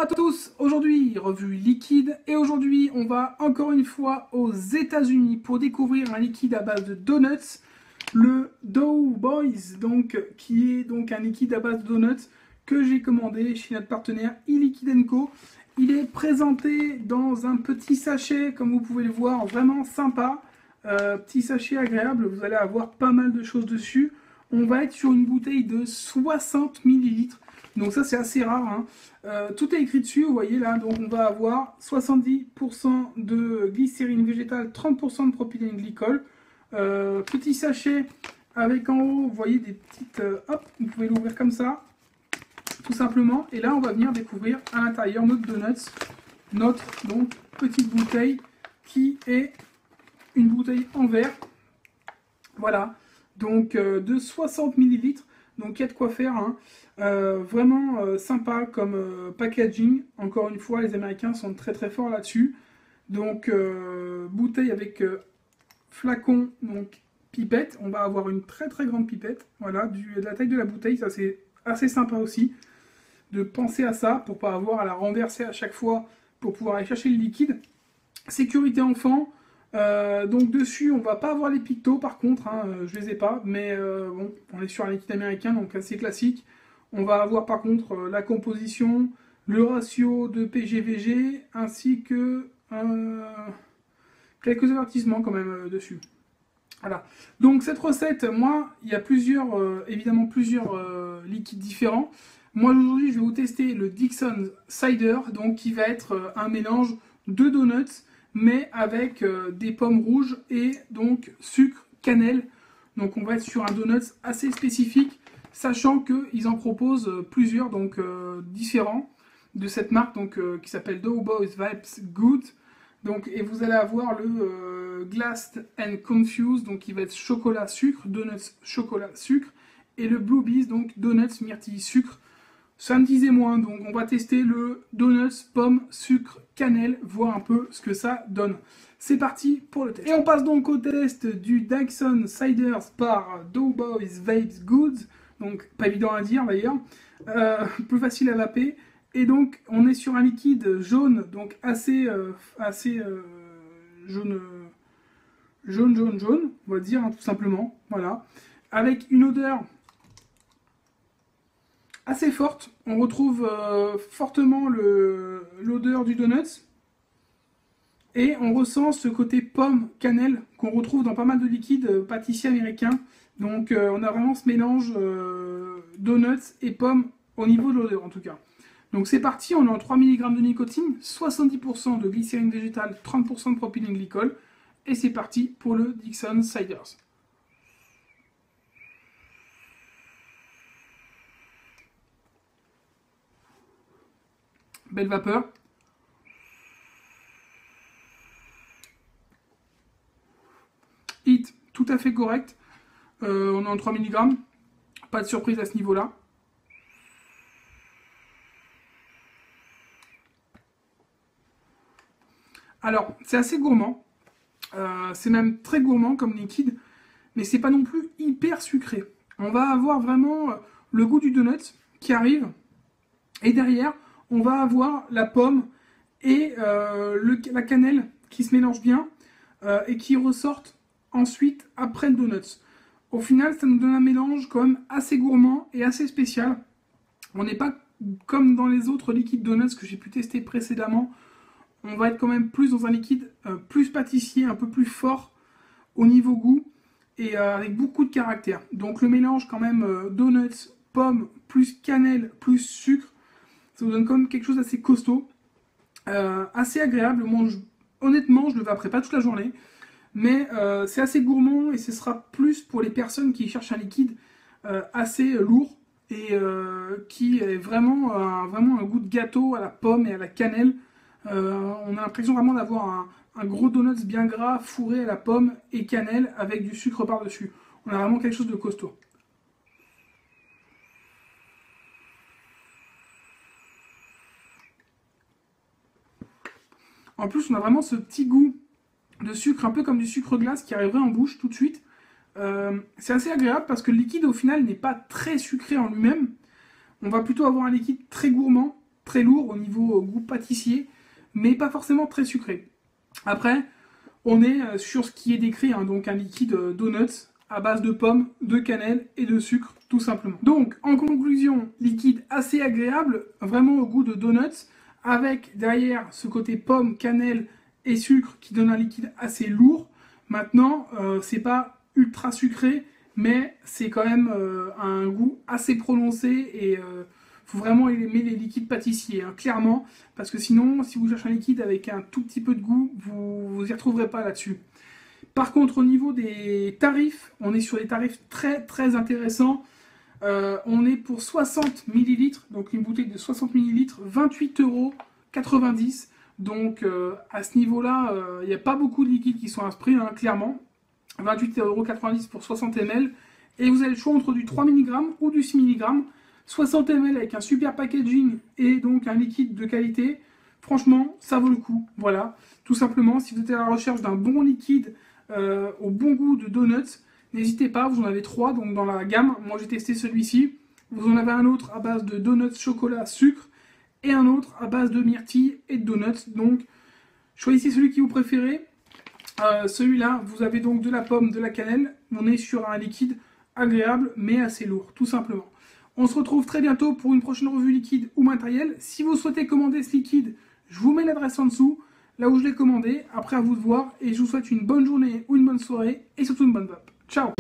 à tous, aujourd'hui revue liquide et aujourd'hui on va encore une fois aux États-Unis pour découvrir un liquide à base de donuts, le Doughboys, donc qui est donc un liquide à base de donuts que j'ai commandé chez notre partenaire eLiquid & Co. Il est présenté dans un petit sachet comme vous pouvez le voir, vraiment sympa, petit sachet agréable, vous allez avoir pas mal de choses dessus. On va être sur une bouteille de 60 ml. Donc ça c'est assez rare, hein. Tout est écrit dessus, vous voyez là, donc on va avoir 70% de glycérine végétale, 30% de propylène glycol. Petit sachet avec en haut, vous voyez des petites... hop, vous pouvez l'ouvrir comme ça, tout simplement. Et là on va venir découvrir à l'intérieur notre donuts, notre donc petite bouteille qui est une bouteille en verre. Voilà, donc de 60 ml. Donc il y a de quoi faire, hein. Vraiment sympa comme packaging. Encore une fois, les Américains sont très très forts là-dessus. Donc bouteille avec flacon, donc pipette. On va avoir une très très grande pipette. Voilà, de la taille de la bouteille, ça c'est assez sympa aussi. De penser à ça pour pas avoir à la renverser à chaque fois pour pouvoir aller chercher le liquide. Sécurité enfant. Donc dessus on va pas avoir les pictos par contre, hein, je les ai pas, mais bon, on est sur un liquide américain donc assez classique. On va avoir par contre la composition, le ratio de PGVG ainsi que quelques avertissements quand même dessus. Voilà, donc cette recette, moi il y a évidemment plusieurs liquides différents. Moi aujourd'hui je vais vous tester le Dixon Cider, donc qui va être un mélange de donuts mais avec des pommes rouges et donc sucre, cannelle. Donc on va être sur un donut assez spécifique, sachant qu'ils en proposent plusieurs donc différents de cette marque donc qui s'appelle Doughboys Vibes Good. Donc et vous allez avoir le Glassed and Confused, donc qui va être chocolat sucre, donuts chocolat sucre, et le Blue Bees donc donuts myrtille sucre. Ça me disait moins, donc on va tester le donuts, pomme, sucre, cannelle, voir un peu ce que ça donne. C'est parti pour le test. Et on passe donc au test du Dixon Ciders par Doughboys Vibes Goods. Donc pas évident à dire d'ailleurs, plus facile à vaper. Et donc on est sur un liquide jaune, donc assez jaune, on va dire, hein, tout simplement. Voilà, avec une odeur assez forte. On retrouve fortement l'odeur du donut. Et on ressent ce côté pomme, cannelle qu'on retrouve dans pas mal de liquides pâtissiers américains. Donc on a vraiment ce mélange donuts et pommes au niveau de l'odeur en tout cas. Donc c'est parti, on est en 3 mg de nicotine, 70% de glycérine végétale, 30% de propylène glycol. Et c'est parti pour le Dixon Ciders. Belle vapeur. Hit tout à fait correct. On est en 3 mg. Pas de surprise à ce niveau-là. Alors, c'est assez gourmand. C'est même très gourmand comme liquide. Mais c'est pas non plus hyper sucré. On va avoir vraiment le goût du donut qui arrive. Et derrière, on va avoir la pomme et la cannelle qui se mélangent bien et qui ressortent ensuite après le donut. Au final, ça nous donne un mélange quand même assez gourmand et assez spécial. On n'est pas comme dans les autres liquides donuts que j'ai pu tester précédemment. On va être quand même plus dans un liquide plus pâtissier, un peu plus fort au niveau goût et avec beaucoup de caractère. Donc le mélange quand même donuts, pommes, plus cannelle, plus sucre, ça vous donne quand même quelque chose d'assez costaud, assez agréable. Moi, honnêtement, je le vaperai pas toute la journée, mais c'est assez gourmand et ce sera plus pour les personnes qui cherchent un liquide assez lourd et qui est vraiment un goût de gâteau à la pomme et à la cannelle. On a l'impression vraiment d'avoir un gros donut bien gras fourré à la pomme et cannelle avec du sucre par-dessus. On a vraiment quelque chose de costaud. En plus, on a vraiment ce petit goût de sucre, un peu comme du sucre glace qui arriverait en bouche tout de suite. C'est assez agréable parce que le liquide, au final, n'est pas très sucré en lui-même. On va plutôt avoir un liquide très gourmand très lourd au niveau goût pâtissier, mais pas forcément très sucré. Après, on est sur ce qui est décrit, hein, donc un liquide donuts à base de pommes, de cannelle et de sucre, tout simplement. Donc, en conclusion, liquide assez agréable, vraiment au goût de donuts, avec derrière ce côté pomme, cannelle et sucre qui donne un liquide assez lourd. Maintenant, c'est pas ultra sucré, mais c'est quand même un goût assez prononcé et faut vraiment aimer les liquides pâtissiers, hein, clairement, parce que sinon, si vous cherchez un liquide avec un tout petit peu de goût, vous y retrouverez pas là-dessus. Par contre, au niveau des tarifs, on est sur des tarifs très très intéressants. On est pour 60 ml, donc une bouteille de 60 ml, 28,90 €. Donc à ce niveau-là, il n'y a pas beaucoup de liquides qui sont à ce prix, hein, clairement. 28,90 € pour 60 ml. Et vous avez le choix entre du 3 mg ou du 6 mg. 60 ml avec un super packaging et donc un liquide de qualité. Franchement, ça vaut le coup. Voilà, tout simplement, si vous êtes à la recherche d'un bon liquide au bon goût de donuts, n'hésitez pas, vous en avez 3 donc dans la gamme. Moi j'ai testé celui-ci. Vous en avez un autre à base de donuts, chocolat, sucre et un autre à base de myrtille et de donuts. Donc choisissez celui que vous préférez. Celui-là, vous avez donc de la pomme, de la cannelle. On est sur un liquide agréable mais assez lourd, tout simplement. On se retrouve très bientôt pour une prochaine revue liquide ou matériel. Si vous souhaitez commander ce liquide, je vous mets l'adresse en dessous, là où je l'ai commandé. Après, à vous de voir. Et je vous souhaite une bonne journée ou une bonne soirée. Et surtout une bonne vape. Ciao!